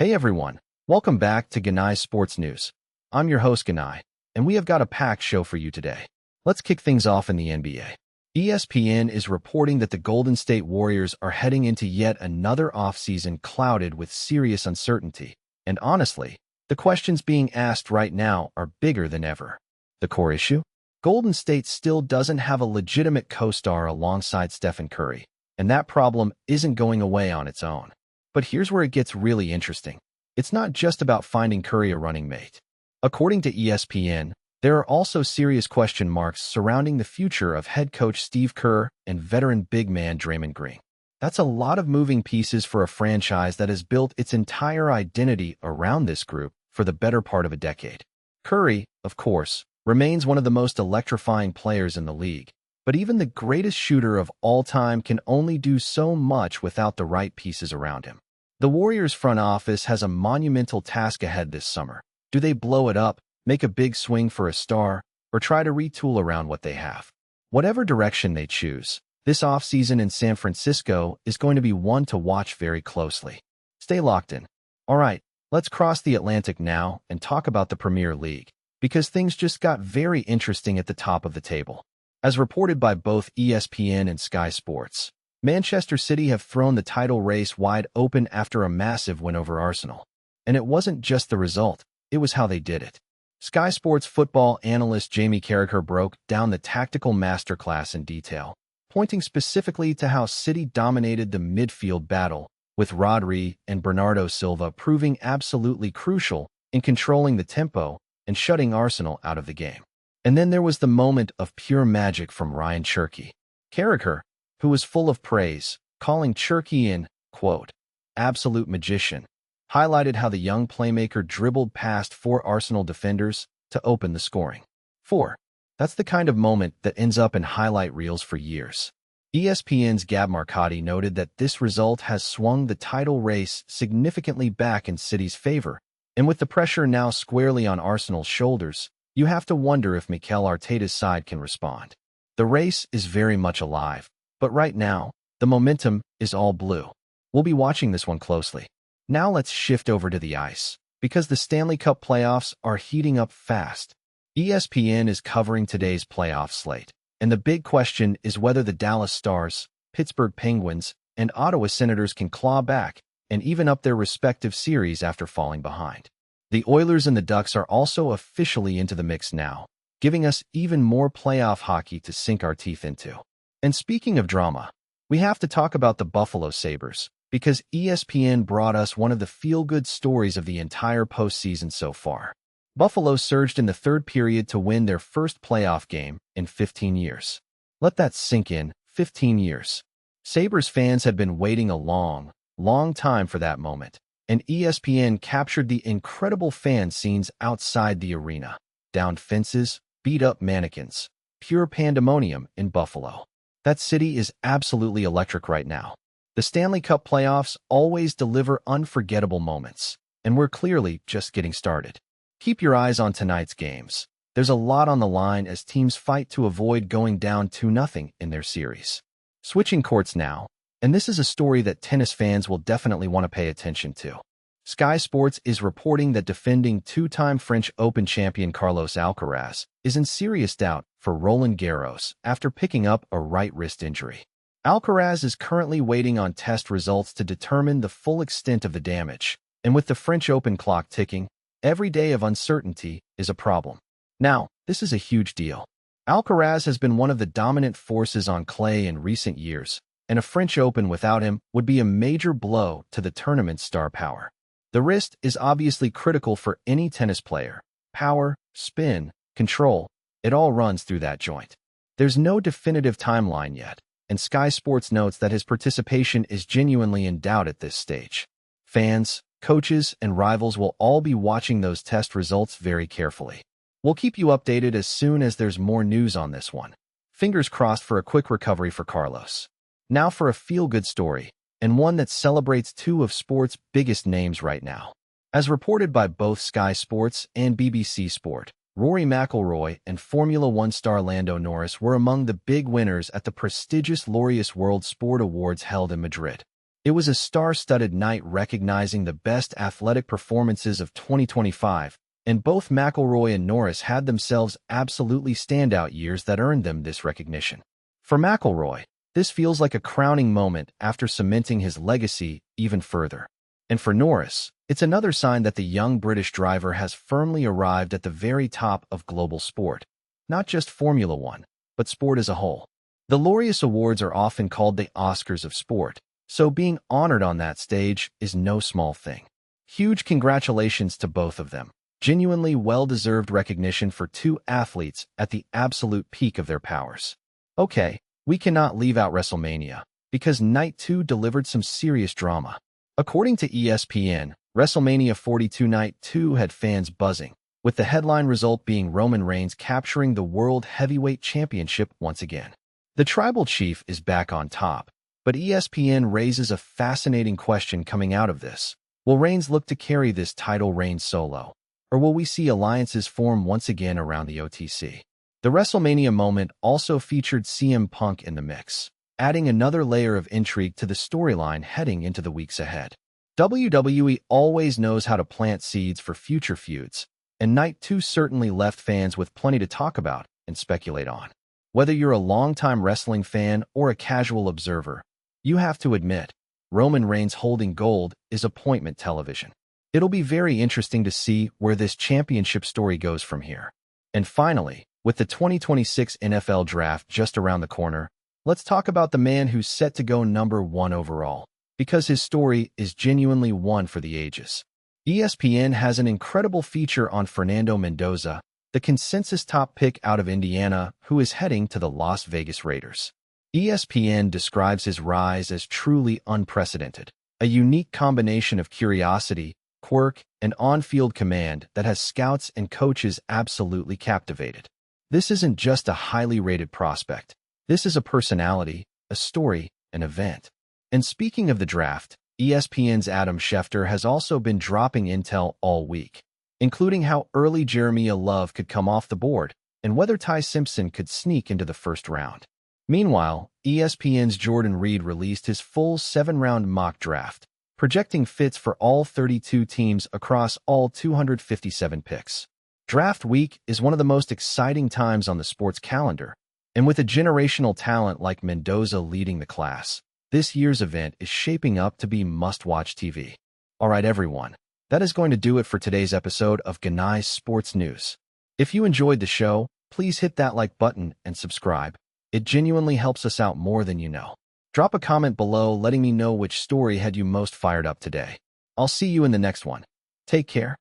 Hey everyone, welcome back to Genai Sports News. I'm your host Genai, and we have got a packed show for you today. Let's kick things off in the NBA. ESPN is reporting that the Golden State Warriors are heading into yet another offseason clouded with serious uncertainty. And honestly, the questions being asked right now are bigger than ever. The core issue? Golden State still doesn't have a legitimate co-star alongside Stephen Curry, and that problem isn't going away on its own. But here's where it gets really interesting. It's not just about finding Curry a running mate. According to ESPN, there are also serious question marks surrounding the future of head coach Steve Kerr and veteran big man Draymond Green. That's a lot of moving pieces for a franchise that has built its entire identity around this group for the better part of a decade. Curry, of course, remains one of the most electrifying players in the league, but even the greatest shooter of all time can only do so much without the right pieces around him. The Warriors front office has a monumental task ahead this summer. Do they blow it up, make a big swing for a star, or try to retool around what they have? Whatever direction they choose, this offseason in San Francisco is going to be one to watch very closely. Stay locked in. All right, let's cross the Atlantic now and talk about the Premier League, because things just got very interesting at the top of the table. As reported by both ESPN and Sky Sports, Manchester City have thrown the title race wide open after a massive win over Arsenal. And it wasn't just the result, it was how they did it. Sky Sports football analyst Jamie Carragher broke down the tactical masterclass in detail, pointing specifically to how City dominated the midfield battle, with Rory and Bernardo Silva proving absolutely crucial in controlling the tempo and shutting Arsenal out of the game. And then there was the moment of pure magic from Ryan Cherki. Carragher, who was full of praise, calling Cherki an, quote, absolute magician, highlighted how the young playmaker dribbled past 4 Arsenal defenders to open the scoring. 4. That's the kind of moment that ends up in highlight reels for years. ESPN's Gab Marcotti noted that this result has swung the title race significantly back in City's favor, and with the pressure now squarely on Arsenal's shoulders, you have to wonder if Mikel Arteta's side can respond. The race is very much alive, but right now, the momentum is all blue. We'll be watching this one closely. Now let's shift over to the ice, because the Stanley Cup playoffs are heating up fast. ESPN is covering today's playoff slate, and the big question is whether the Dallas Stars, Pittsburgh Penguins, and Ottawa Senators can claw back and even up their respective series after falling behind. The Oilers and the Ducks are also officially into the mix now, giving us even more playoff hockey to sink our teeth into. And speaking of drama, we have to talk about the Buffalo Sabres, because ESPN brought us one of the feel-good stories of the entire postseason so far. Buffalo surged in the third period to win their first playoff game in 15 years. Let that sink in, 15 years. Sabres fans had been waiting a long time for that moment, and ESPN captured the incredible fan scenes outside the arena. Downed fences, beat-up mannequins, pure pandemonium in Buffalo. That city is absolutely electric right now. The Stanley Cup playoffs always deliver unforgettable moments, and we're clearly just getting started. Keep your eyes on tonight's games. There's a lot on the line as teams fight to avoid going down 2-0 in their series. Switching courts now, and this is a story that tennis fans will definitely want to pay attention to. Sky Sports is reporting that defending 2-time French Open champion Carlos Alcaraz is in serious doubt for Roland Garros after picking up a right wrist injury. Alcaraz is currently waiting on test results to determine the full extent of the damage, and with the French Open clock ticking, every day of uncertainty is a problem. Now, this is a huge deal. Alcaraz has been one of the dominant forces on clay in recent years, and a French Open without him would be a major blow to the tournament's star power. The wrist is obviously critical for any tennis player. Power, spin, control, it all runs through that joint. There's no definitive timeline yet, and Sky Sports notes that his participation is genuinely in doubt at this stage. Fans, coaches, and rivals will all be watching those test results very carefully. We'll keep you updated as soon as there's more news on this one. Fingers crossed for a quick recovery for Carlos. Now for a feel-good story, and one that celebrates 2 of sport's biggest names right now. As reported by both Sky Sports and BBC Sport, Rory McIlroy and Formula One star Lando Norris were among the big winners at the prestigious Laureus World Sport Awards held in Madrid. It was a star-studded night recognizing the best athletic performances of 2025, and both McIlroy and Norris had themselves absolutely standout years that earned them this recognition. For McIlroy, this feels like a crowning moment after cementing his legacy even further. And for Norris, it's another sign that the young British driver has firmly arrived at the very top of global sport, not just Formula One, but sport as a whole. The Laureus Awards are often called the Oscars of sport, so being honored on that stage is no small thing. Huge congratulations to both of them. Genuinely well-deserved recognition for two athletes at the absolute peak of their powers. Okay, we cannot leave out WrestleMania, because Night 2 delivered some serious drama. According to ESPN, WrestleMania 42 Night 2 had fans buzzing, with the headline result being Roman Reigns capturing the World Heavyweight Championship once again. The Tribal Chief is back on top, but ESPN raises a fascinating question coming out of this. Will Reigns look to carry this title reign solo, or will we see alliances form once again around the OTC? The WrestleMania moment also featured CM Punk in the mix, adding another layer of intrigue to the storyline heading into the weeks ahead. WWE always knows how to plant seeds for future feuds, and Night 2 certainly left fans with plenty to talk about and speculate on. Whether you're a longtime wrestling fan or a casual observer, you have to admit, Roman Reigns holding gold is appointment television. It'll be very interesting to see where this championship story goes from here. And finally, with the 2026 NFL Draft just around the corner, let's talk about the man who's set to go #1 overall, because his story is genuinely one for the ages. ESPN has an incredible feature on Fernando Mendoza, the consensus top pick out of Indiana, who is heading to the Las Vegas Raiders. ESPN describes his rise as truly unprecedented, a unique combination of curiosity, quirk, and on-field command that has scouts and coaches absolutely captivated. This isn't just a highly rated prospect. This is a personality, a story, an event. And speaking of the draft, ESPN's Adam Schefter has also been dropping intel all week, including how early Jeremiah Love could come off the board and whether Ty Simpson could sneak into the first round. Meanwhile, ESPN's Jordan Reed released his full 7-round mock draft, projecting fits for all 32 teams across all 257 picks. Draft week is one of the most exciting times on the sports calendar, and with a generational talent like Mendoza leading the class, this year's event is shaping up to be must-watch TV. All right, everyone, that is going to do it for today's episode of Genai Sports News. If you enjoyed the show, please hit that like button and subscribe. It genuinely helps us out more than you know. Drop a comment below letting me know which story had you most fired up today. I'll see you in the next one. Take care.